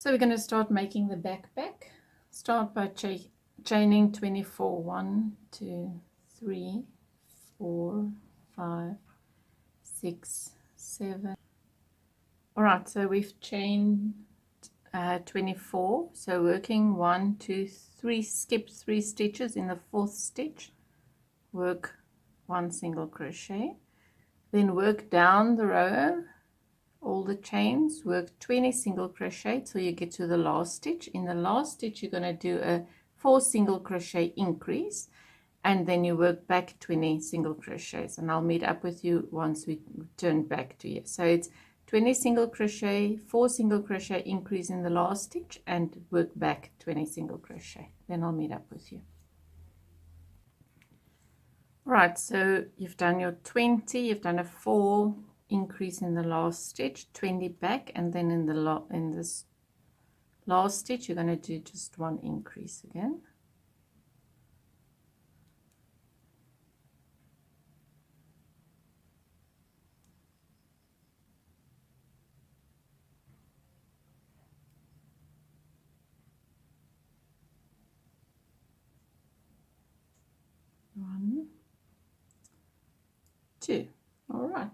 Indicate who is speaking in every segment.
Speaker 1: So we're going to start making the backpack. Start by chaining 24. 1, 2, 3, 4, 5, 6, 7. Alright, so we've chained 24. So working 1, 2, 3, skip 3 stitches in the 4th stitch. Work 1 single crochet. Then work down the row, all the chains, work 20 single crochet till you get to the last stitch. In the last stitch you're going to do a 4 single crochet increase, and then you work back 20 single crochets, and I'll meet up with you once we turn back to you. So it's 20 single crochet, 4 single crochet increase in the last stitch, and work back 20 single crochet. Then I'll meet up with you. Right, so you've done your 20, you've done a 4 increase in the last stitch, 20 back, and then in this last stitch you're going to do just 1 increase again. One, 2. All right.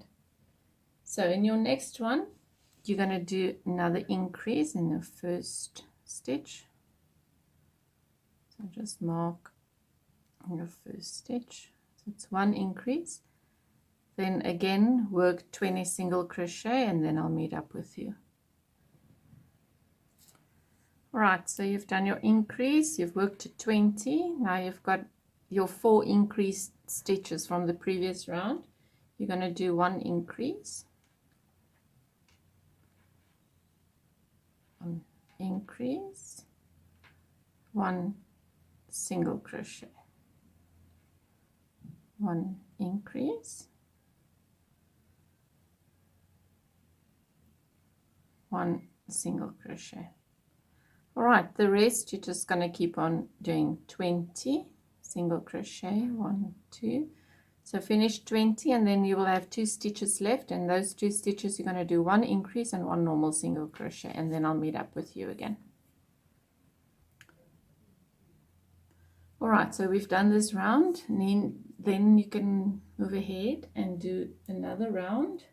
Speaker 1: So in your next one, you're going to do another increase in the first stitch. So just mark your first stitch. So it's 1 increase. Then again, work 20 single crochet, and then I'll meet up with you. All right, so you've done your increase, you've worked to 20. Now you've got your 4 increased stitches from the previous round. You're going to do 1 increase. Increase, 1 single crochet, 1 increase, 1 single crochet. All right, the rest you're just going to keep on doing 20 single crochet, 1, 2. So finish 20, and then you will have 2 stitches left, and those 2 stitches you're going to do 1 increase and 1 normal single crochet, and then I'll meet up with you again. All right, so we've done this round, and then you can move ahead and do another round.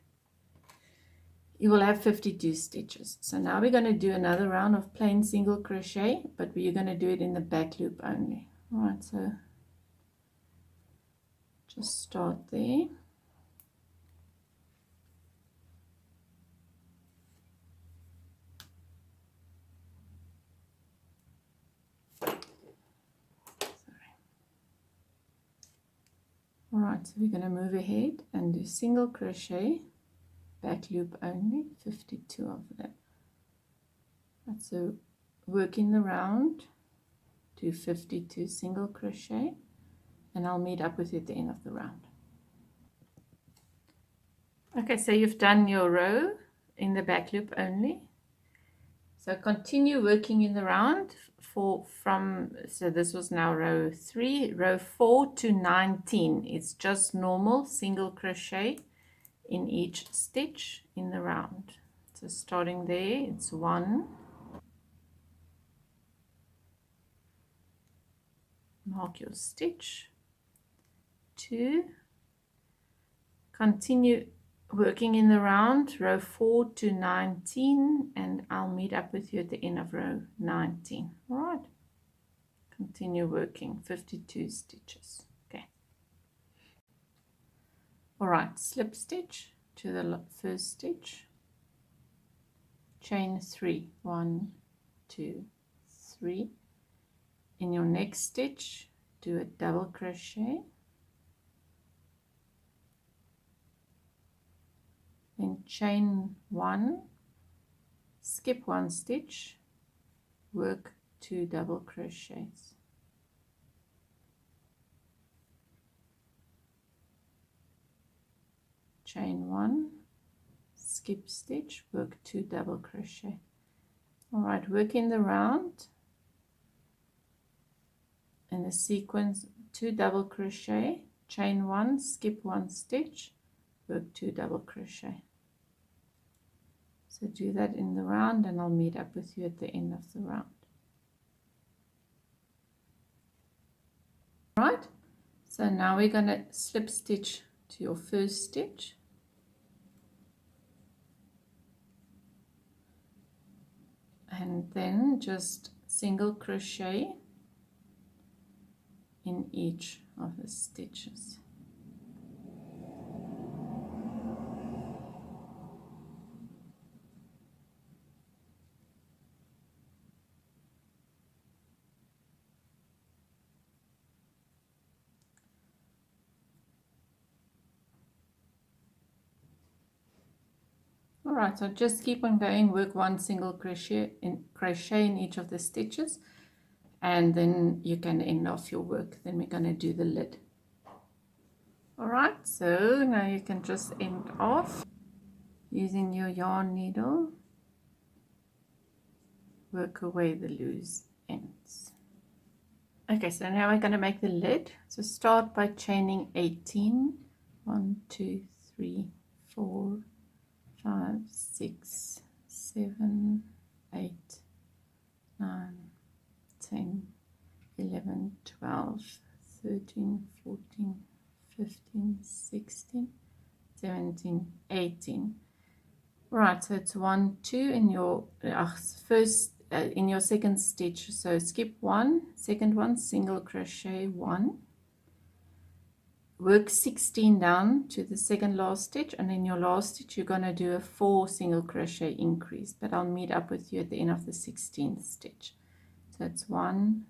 Speaker 1: You will have 52 stitches. So now we're going to do another round of plain single crochet, but we're going to do it in the back loop only. All right, so just start there. All right, so we're going to move ahead and do single crochet, back loop only, 52 of them. Right, so work in the round, do 52 single crochet, and I'll meet up with you at the end of the round. Okay, so you've done your row in the back loop only. So continue working in the round so this was now row 3, row 4 to 19. It's just normal single crochet in each stitch in the round. So starting there, it's 1, mark your stitch, 2, continue working in the round, row 4 to 19, and I'll meet up with you at the end of row 19. All right, continue working 52 stitches. Okay. All right, slip stitch to the first stitch, chain 3, 1, 2, 3. In your next stitch, do a double crochet, then chain 1, skip 1 stitch, work 2 double crochets, chain 1, skip stitch, work 2 double crochet. All right, work in the round in the sequence, 2 double crochet, chain 1, skip 1 stitch, work 2 double crochet. So do that in the round, and I'll meet up with you at the end of the round. Right, so now we're going to slip stitch to your first stitch, and then just single crochet in each of the stitches. Alright, so just keep on going, work one single crochet in each of the stitches, and then you can end off your work. Then we're going to do the lid. Alright, so now you can just end off using your yarn needle. Work away the loose ends. Okay, so now we're going to make the lid. So start by chaining 18. 1, 2, 3, 4, 5, 6, 7, 8, 9, 10, 11, 12, 13, 14, 15, 16, 17, 18. Right, so it's 1, 2 in your first in your second stitch. So skip one, second one, single crochet 1, work 16 down to the second last stitch, and in your last stitch you're going to do a 4 single crochet increase, but I'll meet up with you at the end of the 16th stitch. So it's 1,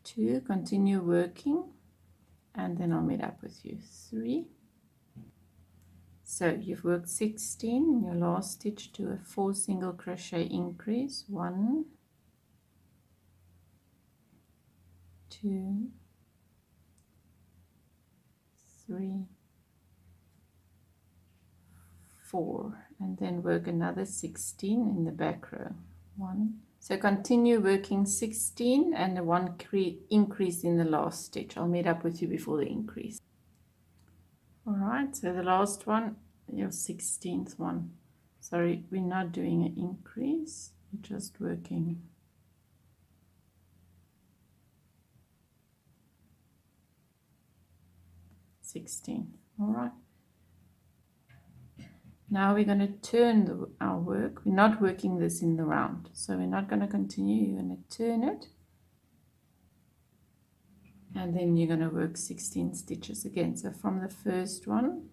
Speaker 1: 2, continue working, and then I'll meet up with you 3. So you've worked 16 in your last stitch, do a 4 single crochet increase, 1, 2, 3, 4, and then work another 16 in the back row. 1. So continue working 16 and a 1 increase in the last stitch. I'll meet up with you before the increase. Alright, so the last one, your 16th one. Sorry, we're not doing an increase, we're just working. Alright. Now we're going to turn our work. We're not working this in the round, so we're not going to continue. You're going to turn it, and then you're going to work 16 stitches again. So from the first one,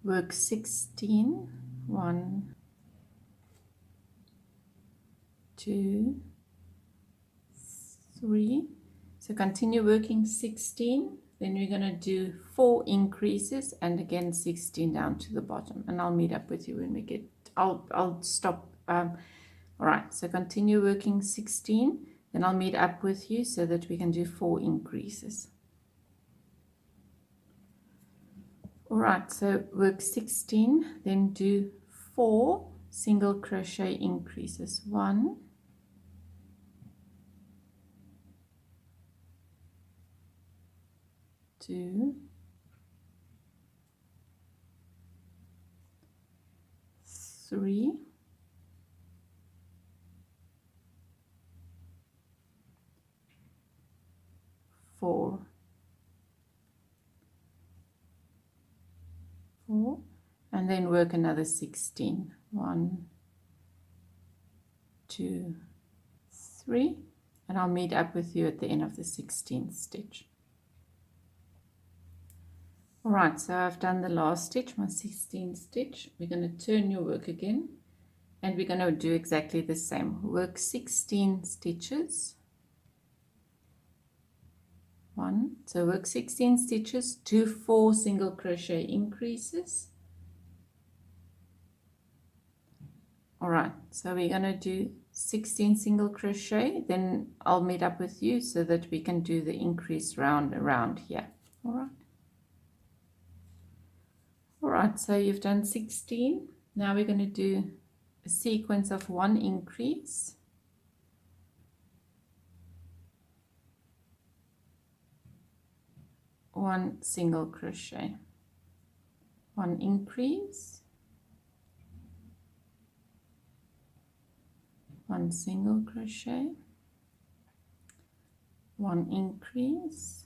Speaker 1: work 16, 1, 2, 3. So continue working 16. Then we're going to do 4 increases and again 16 down to the bottom, and I'll meet up with you when we get, I'll stop. All right, so continue working 16, then I'll meet up with you so that we can do 4 increases. All right, so work 16, then do 4 single crochet increases. 1, 2, 3, 4, 4, and then work another 16. 1, 2, 3, and I'll meet up with you at the end of the 16th stitch. Alright, so I've done the last stitch, my 16th stitch. We're going to turn your work again, and we're going to do exactly the same. Work 16 stitches. 1, so work 16 stitches, do 4 single crochet increases. Alright, so we're going to do 16 single crochet, then I'll meet up with you so that we can do the increase round around here. Alright. Alright, so you've done 16. Now we're going to do a sequence of 1 increase, 1 single crochet, 1 increase, 1 single crochet, 1 increase,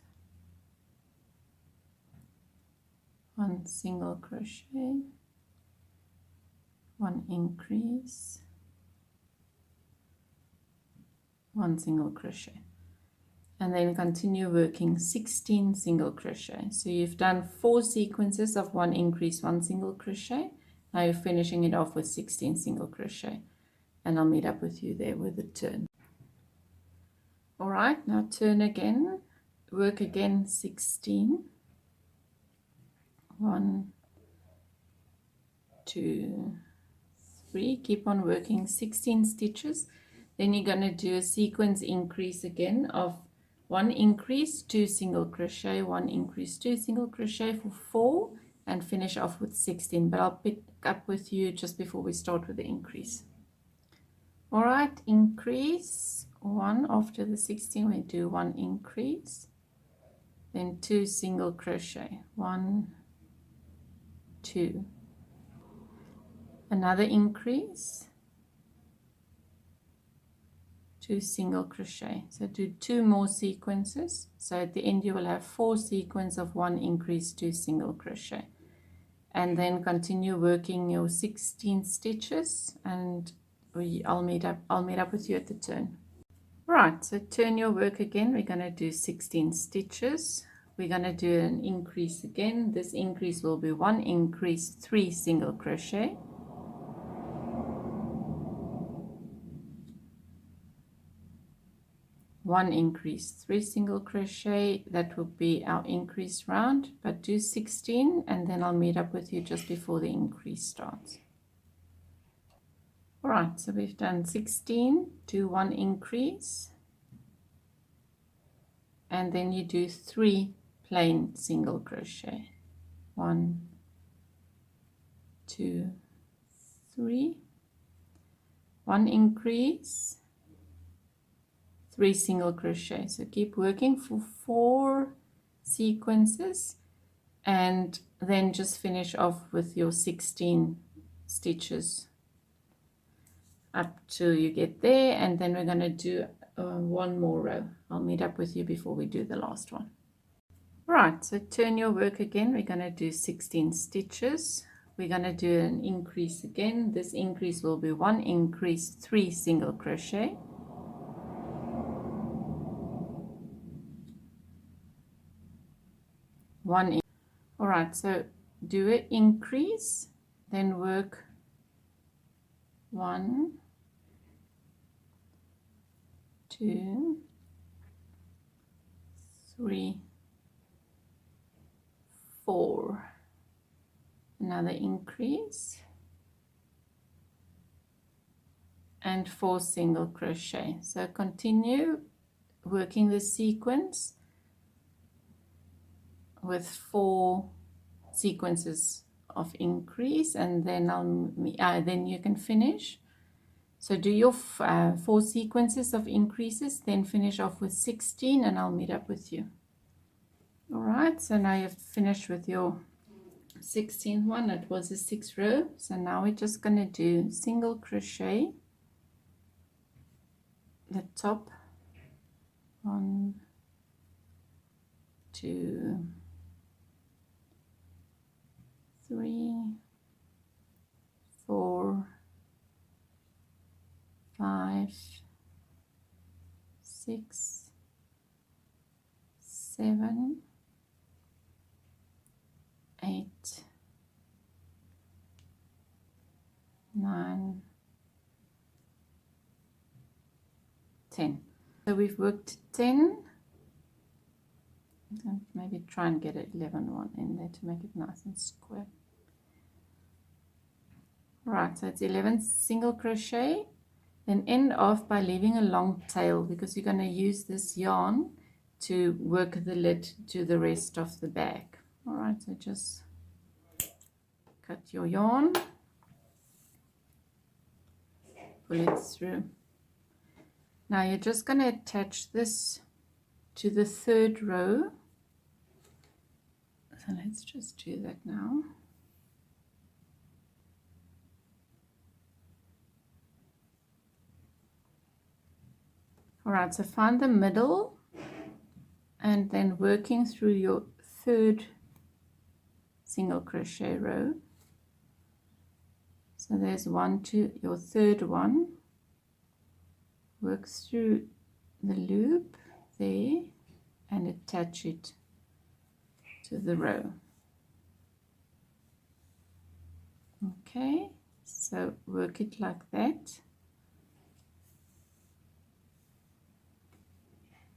Speaker 1: 1 single crochet, 1 increase, 1 single crochet, and then continue working 16 single crochet. So you've done 4 sequences of 1 increase, 1 single crochet. Now you're finishing it off with 16 single crochet, and I'll meet up with you there with the turn. All right, now turn again, work again 16, 1, 2, 3, keep on working 16 stitches. Then you're going to do a sequence increase again of 1 increase, 2 single crochet, 1 increase, 2 single crochet for 4, and finish off with 16, but I'll pick up with you just before we start with the increase. All right, increase 1. After the 16 we do 1 increase, then 2 single crochet, 1, 2, another increase, 2 single crochet. So do 2 more sequences, so at the end you will have 4 sequences of 1 increase, 2 single crochet, and then continue working your 16 stitches, and I'll meet up with you at the turn. Right, so turn your work again. We're going to do 16 stitches. We're going to do an increase again. This increase will be 1 increase, 3 single crochet, 1 increase, 3 single crochet. That will be our increase round, but do 16, and then I'll meet up with you just before the increase starts. All right, so we've done 16, do 1 increase, and then you do 3 plain single crochet, 1, 2, 3, 1 increase, 3 single crochet. So keep working for 4 sequences, and then just finish off with your 16 stitches up till you get there, and then we're going to do 1 more row. I'll meet up with you before we do the last one. Right, so turn your work again. We're going to do 16 stitches. We're going to do an increase again. This increase will be 1 increase, 3 single crochet, 1. All right, so do an increase, then work 1, 2, 3, 4, another increase, and 4 single crochet. So continue working the sequence with 4 sequences of increase, and then then you can finish. So do your 4 sequences of increases, then finish off with 16, and I'll meet up with you. All right, so now you've finished with your 16th one. It was a 6 row. So now we're just going to do single crochet the top, 1, 2, 3, 4, 5, 6, 7, 8, 9, 10. So we've worked 10. Maybe try and get an 11 one in there to make it nice and square. Right, so it's 11 single crochet, then end off by leaving a long tail, because you're going to use this yarn to work the lid to the rest of the bag. All right, so just cut your yarn, pull it through. Now you're just going to attach this to the 3rd row. So let's just do that now. All right, so find the middle and then working through your third single crochet row. So there's one, two, your third one. Work through the loop there and attach it to the row. Okay, so work it like that.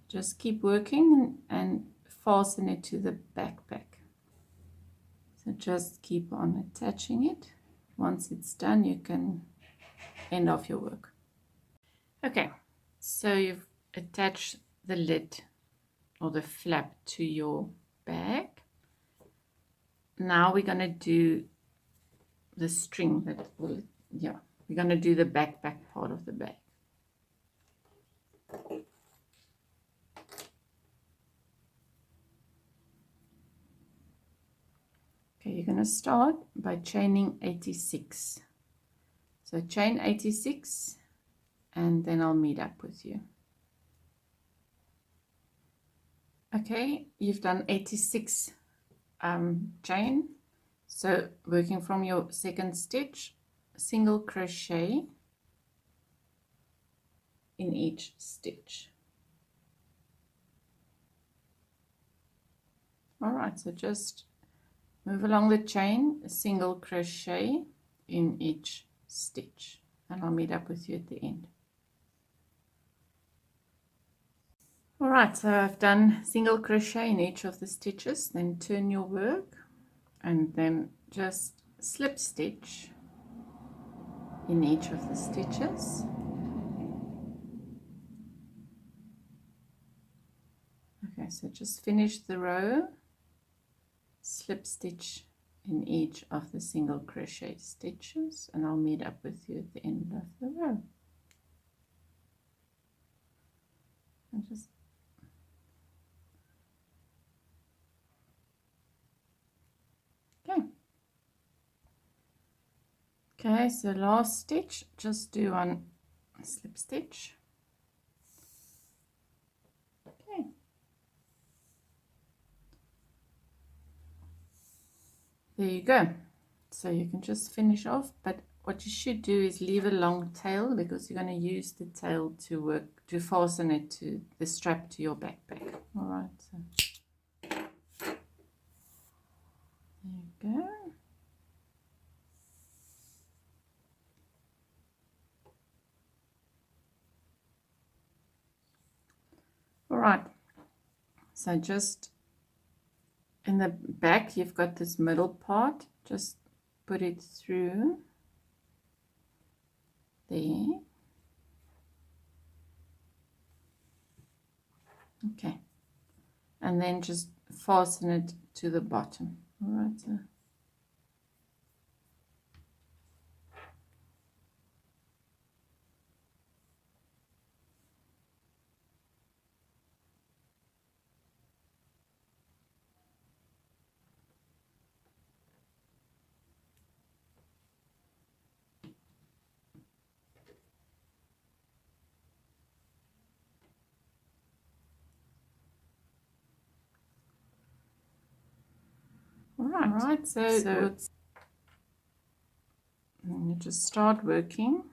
Speaker 1: Just keep working and fasten it to the backpack. So just keep on attaching it. Once it's done, you can end off your work. Okay, so you've attached the lid or the flap to your bag. Now we're going to do the string that will, we're going to do the backpack part of the bag. Okay, you're going to start by chaining 86. So chain 86 and then I'll meet up with you. Okay, you've done 86 chain. So working from your second stitch, single crochet in each stitch. All right, so just move along the chain, a single crochet in each stitch, and I'll meet up with you at the end. All right, so I've done single crochet in each of the stitches. Then turn your work and then just slip stitch in each of the stitches. Okay, so just finish the row, slip stitch in each of the single crochet stitches, and I'll meet up with you at the end of the row. And just okay, so last stitch, just do one slip stitch. Okay. There you go. So you can just finish off, but what you should do is leave a long tail because you're going to use the tail to work, to fasten it to the strap to your backpack. All right, so there you go. All right, so just in the back you've got this middle part, just put it through there. Okay, and then just fasten it to the bottom. All right, so all right, so and you just start working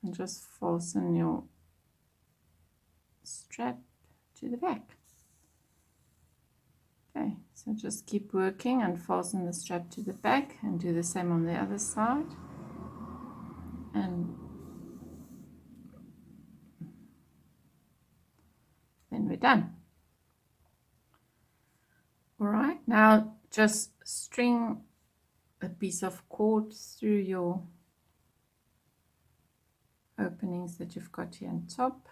Speaker 1: and just fasten your strap to the back. Okay, so just keep working and fasten the strap to the back and do the same on the other side. And then we're done. All right, now just string a piece of cord through your openings that you've got here on top.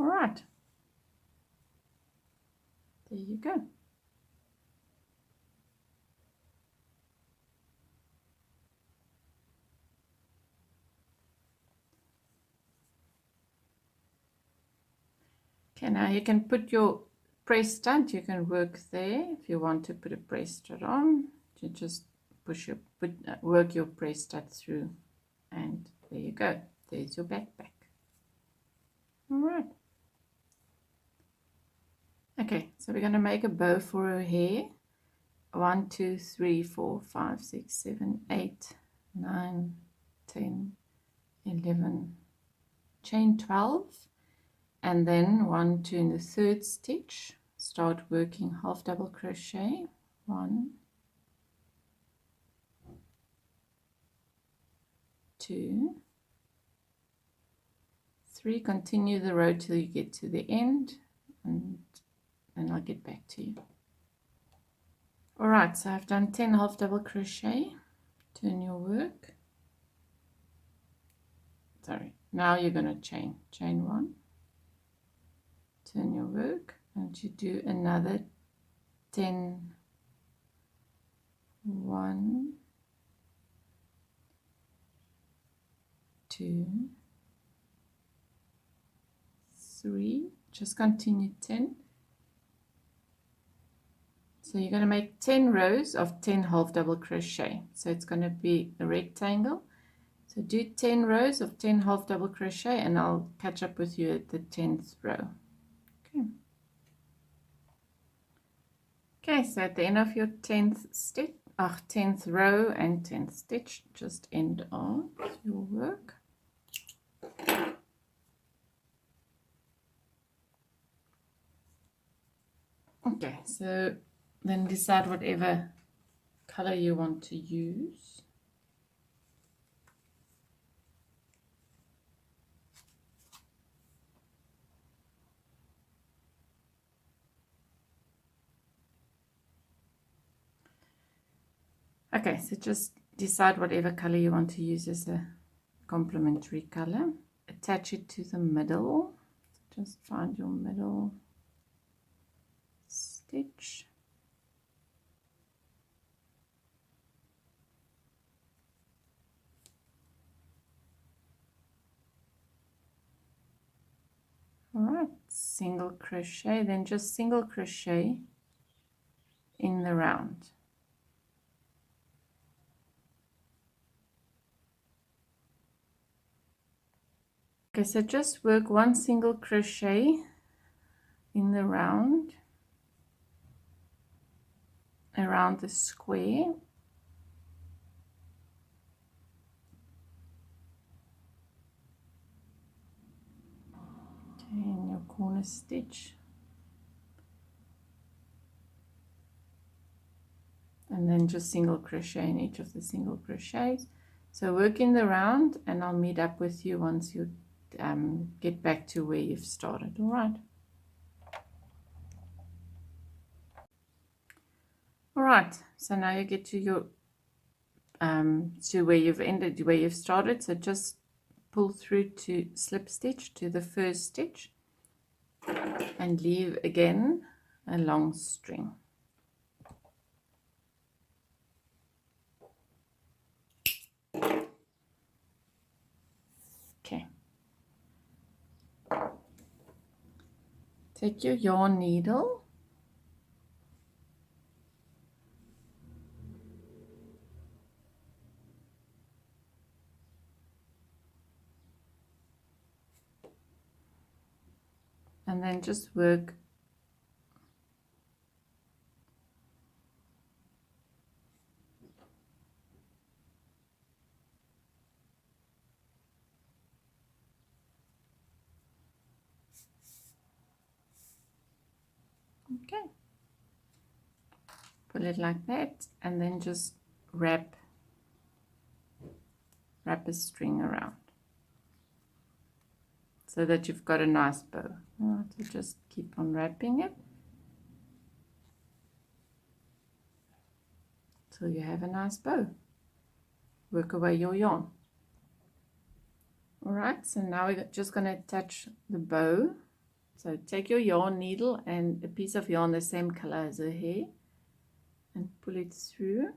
Speaker 1: All right, there you go. Okay, now you can put your press stud, you can work there. If you want to put a press stud on, you just work your press stud through, and there you go. There's your backpack. All right. Okay, so we're going to make a bow for her hair. 1, 2, 3, 4, 5, 6, 7, 8, 9, 10, 11, chain 12, and then 1, 2 in the third stitch. Start working half double crochet. 1, 2, 3. Continue the row till you get to the end, and then I'll get back to you. All right, so I've done 10 half double crochet. Turn your work. Sorry, now you're going to chain 1, turn your work, and you do another 10, 1, 2, 3, just continue 10. So you're going to make 10 rows of 10 half double crochet. So it's going to be a rectangle. So do 10 rows of 10 half double crochet, and I'll catch up with you at the 10th row. Okay. Okay, so at the end of your 10th stitch, 10th row and 10th stitch, just end off your work. Okay, so then decide whatever color you want to use. Okay, so just decide whatever color you want to use as a complementary color. Attach it to the middle. So just find your middle stitch. All right, single crochet, then just single crochet in the round. Okay, so just work 1 single crochet in the round around the square. Okay, in your corner stitch. And then just single crochet in each of the single crochets. So work in the round, and I'll meet up with you once you get back to where you've started. All right. All right, so now you get to your to where you've ended, where you've started. So just pull through to slip stitch to the first stitch and leave again a long string. Okay. Take your yarn needle and then just work okay, pull it like that, and then just wrap a string around so that you've got a nice bow. All right, so just keep on wrapping it till you have a nice bow. Work away your yarn. All right, so now we're just going to attach the bow So take your yarn needle and a piece of yarn the same color as her hair and pull it through.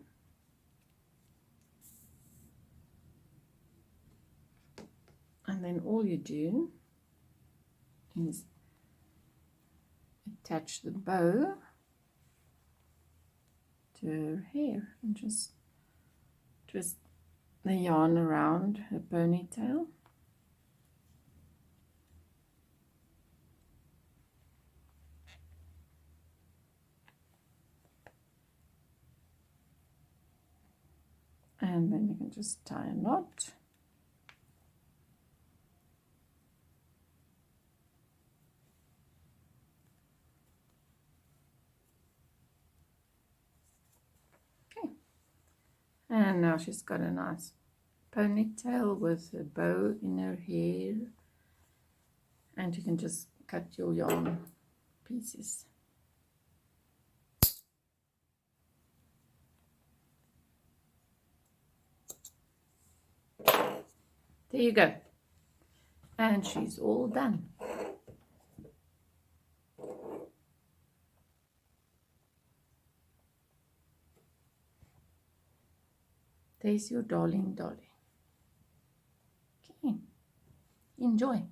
Speaker 1: And then all you do is attach the bow to her hair and just twist the yarn around her ponytail. And then you can just tie a knot. Okay. And now she's got a nice ponytail with a bow in her hair. And you can just cut your yarn pieces. There you go. And she's all done. There's your darling dolly. Okay, enjoy.